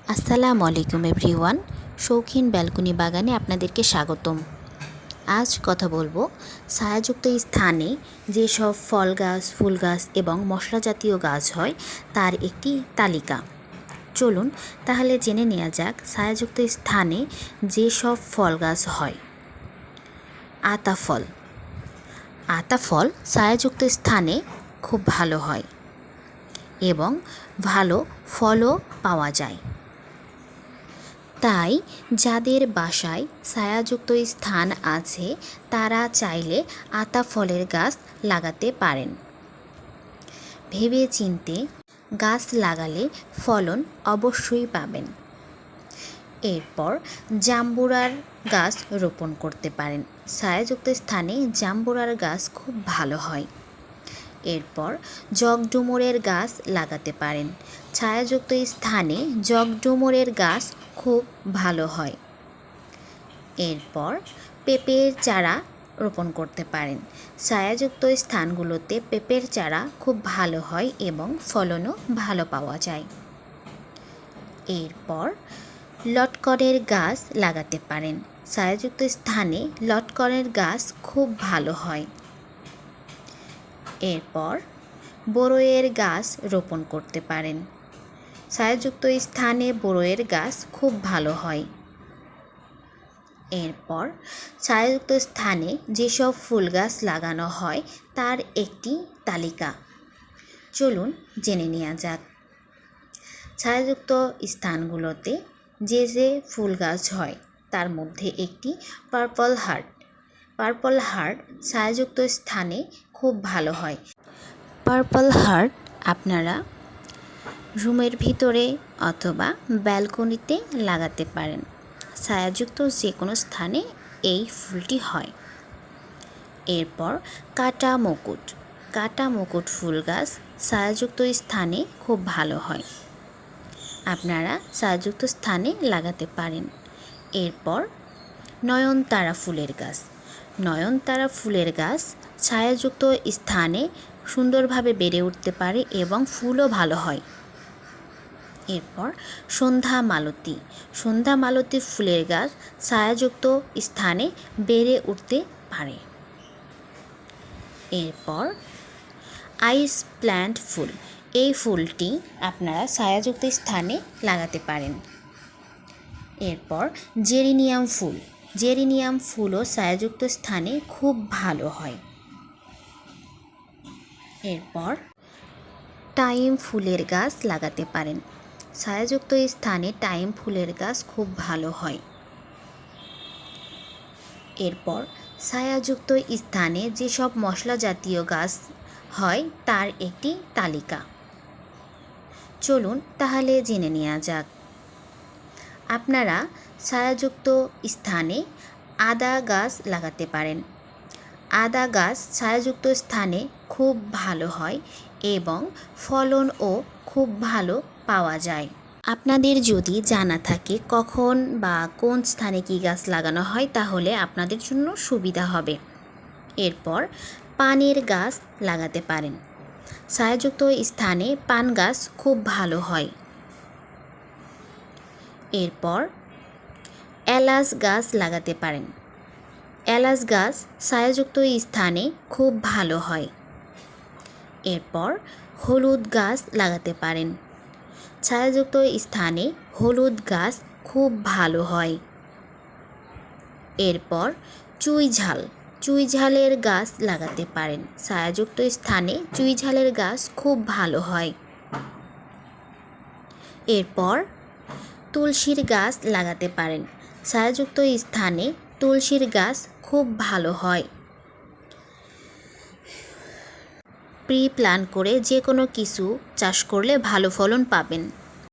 আসসালামু আলাইকুম এভরিওয়ান। শৌখিন ব্যালকনি বাগানে আপনাদেরকে স্বাগতম। আজ কথা বলবো ছায়াযুক্ত স্থানে যেসব ফল গাছ, ফুল গাছ এবং মশলা জাতীয় গাছ হয় তার একটি তালিকা। চলুন তাহলে জেনে নেওয়া যাক ছায়াযুক্ত স্থানে যেসব ফল গাছ হয়। আতা ফল। আতা ফল ছায়াযুক্ত স্থানে খুব ভালো হয় এবং ভালো ফলও পাওয়া যায়। তাই যাদের বাসায় ছায়াযুক্ত স্থান আছে তারা চাইলে আতা ফলের গাছ লাগাতে পারেন। ভেবে চিন্তে গাছ লাগালে ফলন অবশ্যই পাবেন। এরপর জাম্বুরার গাছ রোপণ করতে পারেন। ছায়াযুক্ত স্থানে জাম্বুরার গাছ খুব ভালো হয়। এরপর জগডুমুরের গাছ লাগাতে পারেন। ছায়াযুক্ত স্থানে জগডুমুরের গাছ খুব ভালো হয়। এরপর পেঁপের চারা রোপণ করতে পারেন। ছায়াযুক্ত স্থানগুলোতে পেঁপের চারা খুব ভালো হয় এবং ফলনও ভালো পাওয়া যায়। এরপর লটকনের গাছ লাগাতে পারেন। ছায়াযুক্ত স্থানে লটকনের গাছ খুব ভালো হয়। এরপর বড়ইয়ের গাছ রোপণ করতে পারেন। ছায়াযুক্ত স্থানে বড়ইয়ের গাছ খুব ভালো হয়। এরপর ছায়াযুক্ত স্থানে যেসব ফুল গাছ লাগানো হয় তার একটি তালিকা। চলুন জেনে নেওয়া যাক। ছায়াযুক্ত স্থানগুলোতে যে ফুল গাছ হয় তার মধ্যে একটি পার্পল হার্ট। পার্পল হার্ট ছায়াযুক্ত স্থানে খুব ভালো হয়। পার্পল হার্ট আপনারা রুমের ভিতরে অথবা ব্যালকনিতে লাগাতে পারেন। ছায়াযুক্ত যে কোনো স্থানে এই ফুলটি হয়। এরপর কাটা মুকুট। কাটা মুকুট ফুল গাছ ছায়াযুক্ত স্থানে খুব ভালো হয়। আপনারা ছায়াযুক্ত স্থানে লাগাতে পারেন। এরপর নয়নতারা ফুলের গাছ। নয়নতারা ফুলের গাছ ছায়াযুক্ত স্থানে সুন্দরভাবে বেড়ে উঠতে পারে এবং ফুলও ভালো হয়। এরপর সন্ধ্যা মালতী। সন্ধ্যা মালতী ফুলের গাছ ছায়াযুক্ত স্থানে বেড়ে উঠতে পারে। এরপর আইস প্ল্যান্ট ফুল। এই ফুলটি আপনারা ছায়াযুক্ত স্থানে লাগাতে পারেন। এরপর জেরিনিয়াম ফুল। জেরিনিয়াম ফুলও ছায়াযুক্ত স্থানে খুব ভালো হয়। এরপর টাইম ফুলের গাছ লাগাতে পারেন। ছায়াযুক্ত স্থানে টাইম ফুলের গাছ খুব ভালো হয়। এরপর ছায়াযুক্ত স্থানে যেসব মশলা জাতীয় গাছ হয় তার একটি তালিকা। চলুন তাহলে জেনে নেওয়া যাক। আপনারা ছায়াযুক্ত স্থানে আদা গাছ লাগাতে পারেন। আদা গাছ ছায়াযুক্ত স্থানে খুব ভালো হয় এবং ফলনও খুব ভালো পাওয়া যায়। আপনাদের যদি জানা থাকে কখন বা কোন স্থানে কী গাছ লাগানো হয় তাহলে আপনাদের জন্য সুবিধা হবে। এরপর পানের গাছ লাগাতে পারেন। ছায়াযুক্ত স্থানে পান গাছ খুব ভালো হয়। এরপর এলাচ গাছ লাগাতে পারেন। এলাচ গাছ ছায়াযুক্ত স্থানে খুব ভালো হয়। এরপর হলুদ গাছ লাগাতে পারেন। ছায়াযুক্ত স্থানে হলুদ গাছ খুব ভালো হয়। এরপর চুইঝাল। চুইঝালের গাছ লাগাতে পারেন। ছায়াযুক্ত স্থানে চুইঝালের গাছ খুব ভালো হয়। এরপর তুলসীর গাছ লাগাতে পারেন। ছায়াযুক্ত স্থানে তুলসীর গাছ খুব ভালো হয়। প্রি প্ল্যান করে যে কোনো কিছু চাষ করলে ভালো ফলন পাবেন।